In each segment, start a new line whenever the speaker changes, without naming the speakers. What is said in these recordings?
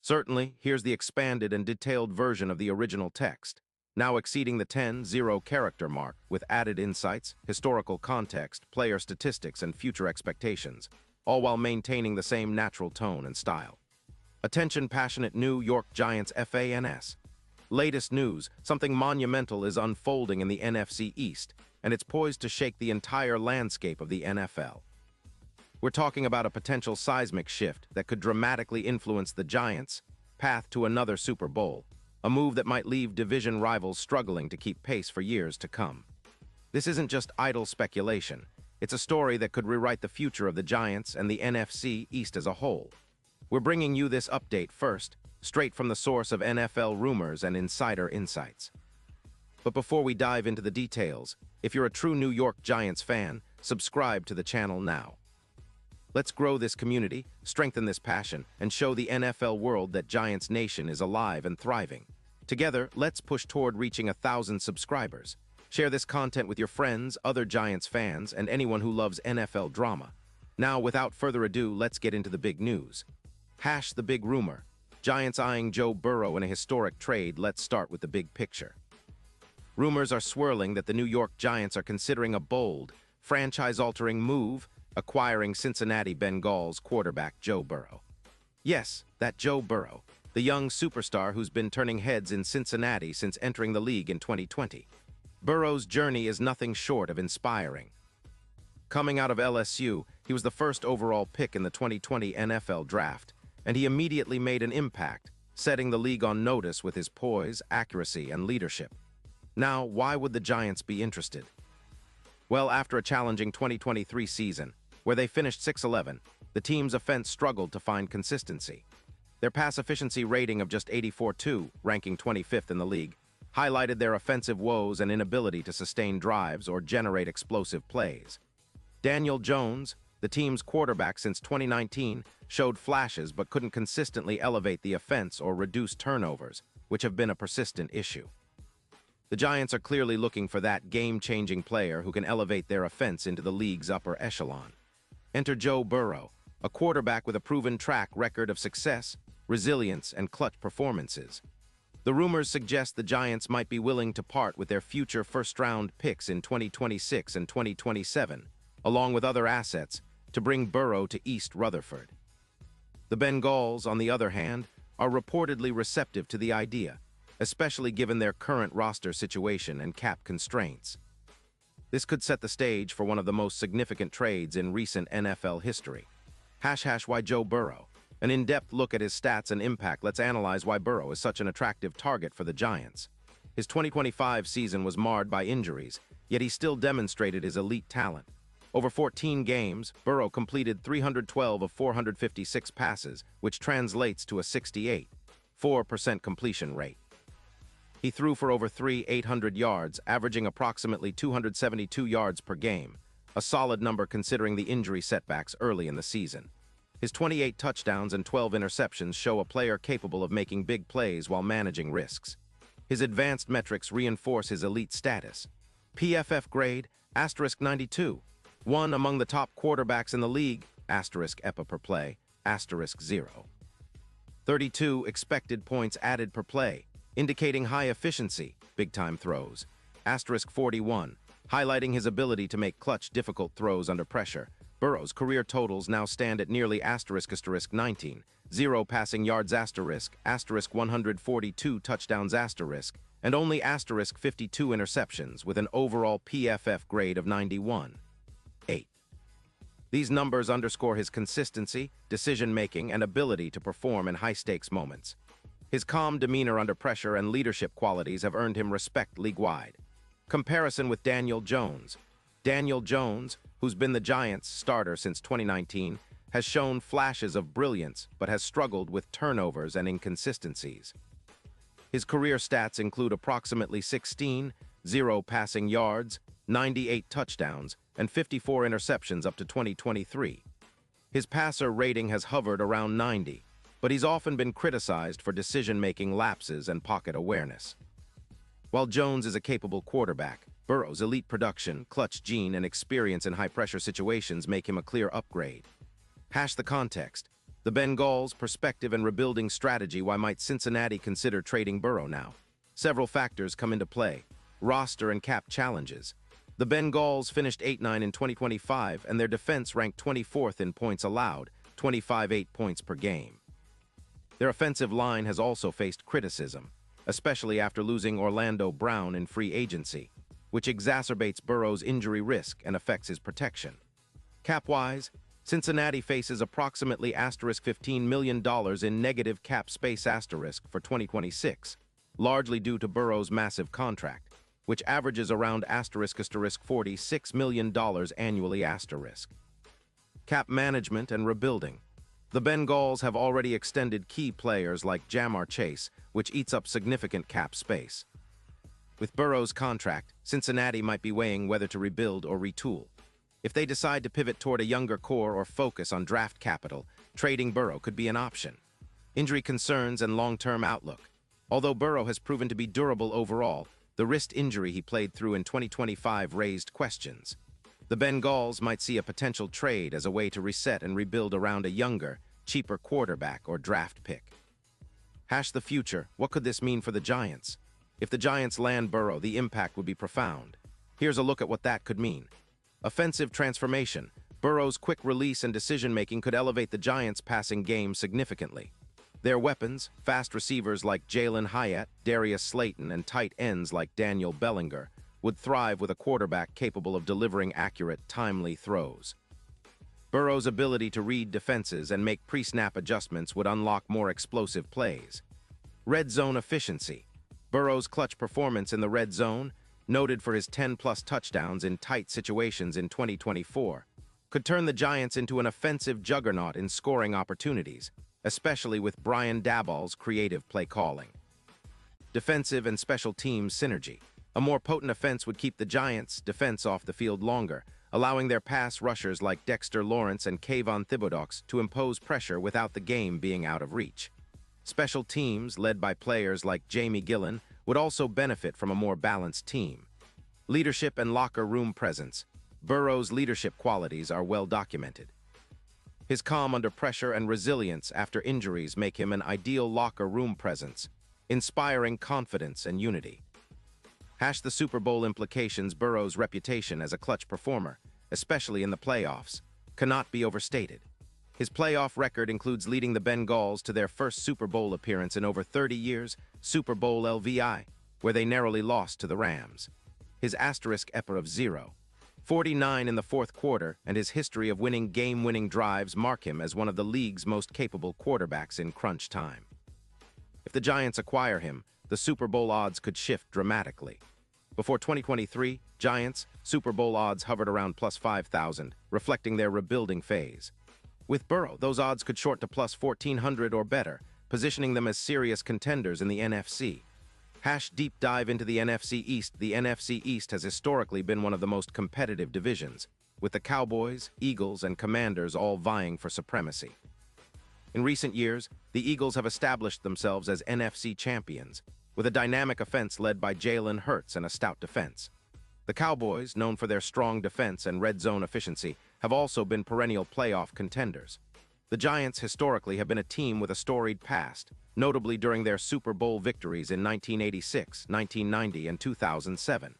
Certainly, here's the expanded and detailed version of the original text, now exceeding the 10-0 character mark with added insights, historical context, player statistics, and future expectations, all while maintaining the same natural tone and style. Attention passionate New York Giants fans. Latest news, something monumental is unfolding in the NFC East, and it's poised to shake the entire landscape of the NFL. We're talking about a potential seismic shift that could dramatically influence the Giants' path to another Super Bowl, a move that might leave division rivals struggling to keep pace for years to come. This isn't just idle speculation. It's a story that could rewrite the future of the Giants and the NFC East as a whole. We're bringing you this update first, straight from the source of NFL rumors and insider insights. But before we dive into the details, if you're a true New York Giants fan, subscribe to the channel now. Let's grow this community, strengthen this passion, and show the NFL world that Giants Nation is alive and thriving. Together, let's push toward reaching 1,000 subscribers. Share this content with your friends, other Giants fans, and anyone who loves NFL drama. Now, without further ado, let's get into the big news. The big rumor. Giants eyeing Joe Burrow in a historic trade. Let's start with the big picture. Rumors are swirling that the New York Giants are considering a bold, franchise-altering move, acquiring Cincinnati Bengals quarterback Joe Burrow. Yes, that Joe Burrow, the young superstar who's been turning heads in Cincinnati since entering the league in 2020. Burrow's journey is nothing short of inspiring. Coming out of LSU, he was the first overall pick in the 2020 NFL Draft, and he immediately made an impact, setting the league on notice with his poise, accuracy, and leadership. Now, why would the Giants be interested? Well, after a challenging 2023 season, where they finished 6-11, the team's offense struggled to find consistency. Their pass efficiency rating of just 84.2, ranking 25th in the league, highlighted their offensive woes and inability to sustain drives or generate explosive plays. Daniel Jones, the team's quarterback since 2019, showed flashes but couldn't consistently elevate the offense or reduce turnovers, which have been a persistent issue. The Giants are clearly looking for that game-changing player who can elevate their offense into the league's upper echelon. Enter Joe Burrow, a quarterback with a proven track record of success, resilience, and clutch performances. The rumors suggest the Giants might be willing to part with their future first-round picks in 2026 and 2027, along with other assets, to bring Burrow to East Rutherford. The Bengals, on the other hand, are reportedly receptive to the idea, especially given their current roster situation and cap constraints. This could set the stage for one of the most significant trades in recent NFL history. Why Joe Burrow? An in-depth look at his stats and impact. Let's analyze why Burrow is such an attractive target for the Giants. His 2025 season was marred by injuries, yet he still demonstrated his elite talent. Over 14 games, Burrow completed 312 of 456 passes, which translates to a 68.4% completion rate. He threw for over 800 yards, averaging approximately 272 yards per game, a solid number considering the injury setbacks early in the season. His 28 touchdowns and 12 interceptions show a player capable of making big plays while managing risks. His advanced metrics reinforce his elite status. PFF grade, *92. One among the top quarterbacks in the league, *EPA per play, *0. 32 expected points added per play, indicating high efficiency, big-time throws, *41, highlighting his ability to make clutch, difficult throws under pressure. Burrow's career totals now stand at nearly *19, 0 passing yards *142 touchdowns and only *52 interceptions with an overall PFF grade of 91.8. These numbers underscore his consistency, decision-making, and ability to perform in high-stakes moments. His calm demeanor under pressure and leadership qualities have earned him respect league-wide. Comparison with Daniel Jones. Daniel Jones, who's been the Giants' starter since 2019, has shown flashes of brilliance but has struggled with turnovers and inconsistencies. His career stats include approximately 0 passing yards, 98 touchdowns, and 54 interceptions up to 2023. His passer rating has hovered around 90, but he's often been criticized for decision-making lapses and pocket awareness. While Jones is a capable quarterback, Burrow's elite production, clutch gene, and experience in high-pressure situations make him a clear upgrade. The context. The Bengals' perspective and rebuilding strategy. Why might Cincinnati consider trading Burrow now? Several factors come into play. Roster and cap challenges. The Bengals finished 8-9 in 2025, and their defense ranked 24th in points allowed, 25.8 points per game. Their offensive line has also faced criticism, especially after losing Orlando Brown in free agency, which exacerbates Burrow's injury risk and affects his protection. Cap-wise, Cincinnati faces approximately $15 million in negative cap space for 2026, largely due to Burrow's massive contract, which averages around $46 million annually. Cap management and rebuilding. The Bengals have already extended key players like Jamar Chase, which eats up significant cap space. With Burrow's contract, Cincinnati might be weighing whether to rebuild or retool. If they decide to pivot toward a younger core or focus on draft capital, trading Burrow could be an option. Injury concerns and long-term outlook. Although Burrow has proven to be durable overall, the wrist injury he played through in 2025 raised questions. The Bengals might see a potential trade as a way to reset and rebuild around a younger, cheaper quarterback or draft pick. The future. What could this mean for the Giants? If the Giants land Burrow, the impact would be profound. Here's a look at what that could mean. Offensive transformation. Burrow's quick release and decision-making could elevate the Giants' passing game significantly. Their weapons, fast receivers like Jalen Hyatt, Darius Slayton, and tight ends like Daniel Bellinger, would thrive with a quarterback capable of delivering accurate, timely throws. Burrow's ability to read defenses and make pre-snap adjustments would unlock more explosive plays. Red zone efficiency. Burrow's clutch performance in the red zone, noted for his 10-plus touchdowns in tight situations in 2024, could turn the Giants into an offensive juggernaut in scoring opportunities, especially with Brian Daboll's creative play calling. Defensive and special teams synergy. A more potent offense would keep the Giants' defense off the field longer, allowing their pass rushers like Dexter Lawrence and Kayvon Thibodeaux to impose pressure without the game being out of reach. Special teams, led by players like Jamie Gillan, would also benefit from a more balanced team. Leadership and locker room presence. Burrow's leadership qualities are well documented. His calm under pressure and resilience after injuries make him an ideal locker room presence, inspiring confidence and unity. The Super Bowl implications. Burrow's reputation as a clutch performer, especially in the playoffs, cannot be overstated. His playoff record includes leading the Bengals to their first Super Bowl appearance in over 30 years, Super Bowl LVI, where they narrowly lost to the Rams. His *EPA of 0. 49 in the fourth quarter, and his history of winning game-winning drives mark him as one of the league's most capable quarterbacks in crunch time. If the Giants acquire him, the Super Bowl odds could shift dramatically. Before 2023, Giants' Super Bowl odds hovered around plus 5,000, reflecting their rebuilding phase. With Burrow, those odds could short to plus 1,400 or better, positioning them as serious contenders in the NFC. Deep dive into the NFC East. The NFC East has historically been one of the most competitive divisions, with the Cowboys, Eagles, and Commanders all vying for supremacy. In recent years, the Eagles have established themselves as NFC champions, with a dynamic offense led by Jalen Hurts and a stout defense. The Cowboys, known for their strong defense and red zone efficiency, have also been perennial playoff contenders. The Giants historically have been a team with a storied past, notably during their Super Bowl victories in 1986, 1990, and 2007.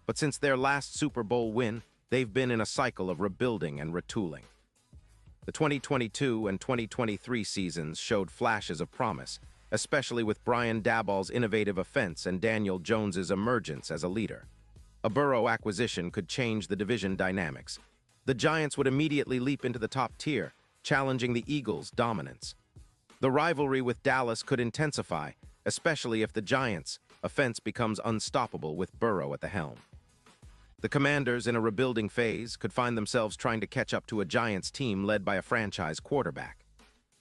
But since their last Super Bowl win, they've been in a cycle of rebuilding and retooling. The 2022 and 2023 seasons showed flashes of promise, especially with Brian Daboll's innovative offense and Daniel Jones's emergence as a leader. A Burrow acquisition could change the division dynamics. The Giants would immediately leap into the top tier, challenging the Eagles' dominance. The rivalry with Dallas could intensify, especially if the Giants' offense becomes unstoppable with Burrow at the helm. The Commanders, in a rebuilding phase, could find themselves trying to catch up to a Giants team led by a franchise quarterback.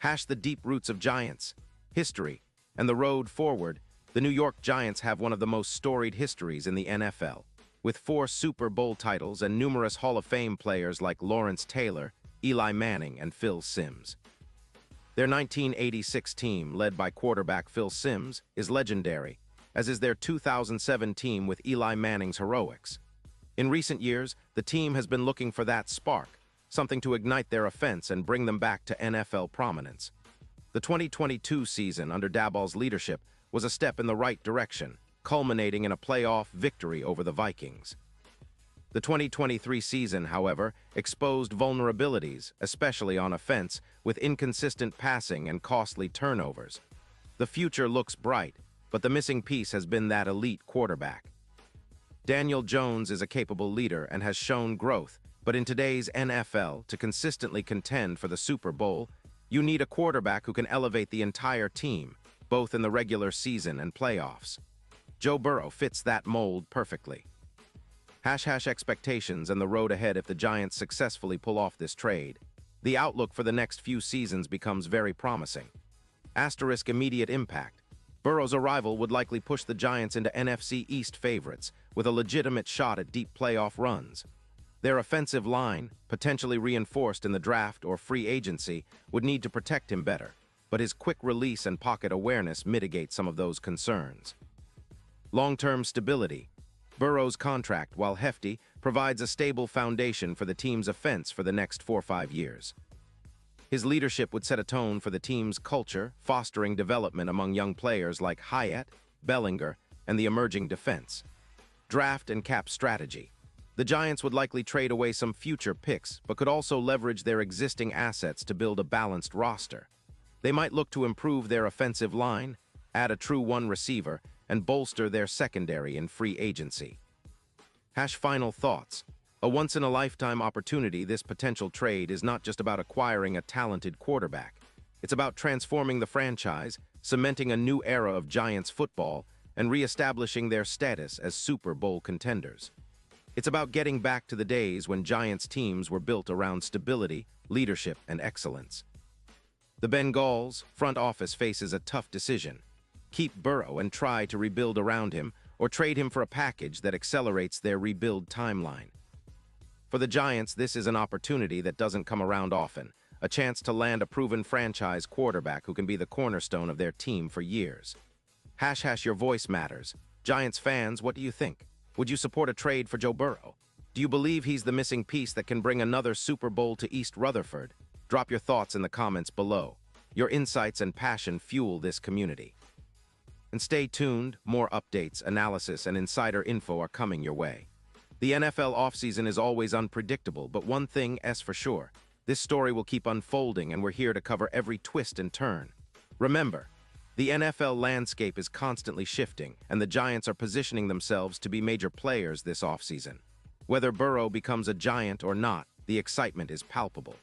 The deep roots of Giants, history, and the road forward. The New York Giants have one of the most storied histories in the NFL, with 4 Super Bowl titles and numerous Hall of Fame players like Lawrence Taylor, Eli Manning, and Phil Simms. Their 1986 team, led by quarterback Phil Simms, is legendary, as is their 2007 team with Eli Manning's heroics. In recent years, the team has been looking for that spark, something to ignite their offense and bring them back to NFL prominence. The 2022 season under Daboll's leadership was a step in the right direction, culminating in a playoff victory over the Vikings. The 2023 season, however, exposed vulnerabilities, especially on offense, with inconsistent passing and costly turnovers. The future looks bright, but the missing piece has been that elite quarterback. Daniel Jones is a capable leader and has shown growth, but in today's NFL, to consistently contend for the Super Bowl, you need a quarterback who can elevate the entire team, both in the regular season and playoffs. Joe Burrow fits that mold perfectly. Expectations and the road ahead if the Giants successfully pull off this trade. The outlook for the next few seasons becomes very promising. Asterisk immediate impact. Burrow's arrival would likely push the Giants into NFC East favorites, with a legitimate shot at deep playoff runs. Their offensive line, potentially reinforced in the draft or free agency, would need to protect him better, but his quick release and pocket awareness mitigate some of those concerns. Long-term stability. Burrow's contract, while hefty, provides a stable foundation for the team's offense for the next 4 or 5 years. His leadership would set a tone for the team's culture, fostering development among young players like Hyatt, Bellinger, and the emerging defense. Draft and cap strategy. The Giants would likely trade away some future picks, but could also leverage their existing assets to build a balanced roster. They might look to improve their offensive line, add a true one receiver, and bolster their secondary in free agency. Final thoughts. A once-in-a-lifetime opportunity, this potential trade is not just about acquiring a talented quarterback. It's about transforming the franchise, cementing a new era of Giants football, and re-establishing their status as Super Bowl contenders. It's about getting back to the days when Giants teams were built around stability, leadership, and excellence. The Bengals front office faces a tough decision. Keep Burrow and try to rebuild around him, or trade him for a package that accelerates their rebuild timeline. For the Giants, this is an opportunity that doesn't come around often, a chance to land a proven franchise quarterback who can be the cornerstone of their team for years. Your voice matters. Giants fans, what do you think? Would you support a trade for Joe Burrow? Do you believe he's the missing piece that can bring another Super Bowl to East Rutherford? Drop your thoughts in the comments below. Your insights and passion fuel this community. And stay tuned, more updates, analysis, and insider info are coming your way. The NFL offseason is always unpredictable, but one thing is for sure. This story will keep unfolding, and we're here to cover every twist and turn. Remember, the NFL landscape is constantly shifting, and the Giants are positioning themselves to be major players this offseason. Whether Burrow becomes a Giant or not, the excitement is palpable.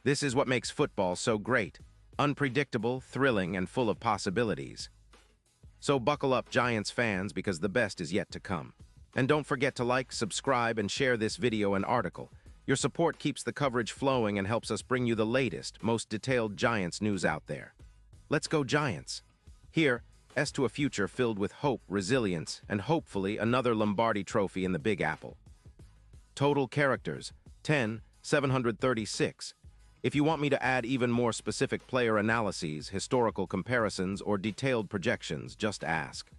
This is what makes football so great. Unpredictable, thrilling, and full of possibilities. So buckle up, Giants fans, because the best is yet to come. And don't forget to like, subscribe, and share this video and article. Your support keeps the coverage flowing and helps us bring you the latest, most detailed Giants news out there. Let's go Giants! Here, to a future filled with hope, resilience, and hopefully another Lombardi trophy in the Big Apple. Total characters, 10,736. If you want me to add even more specific player analyses, historical comparisons, or detailed projections, just ask.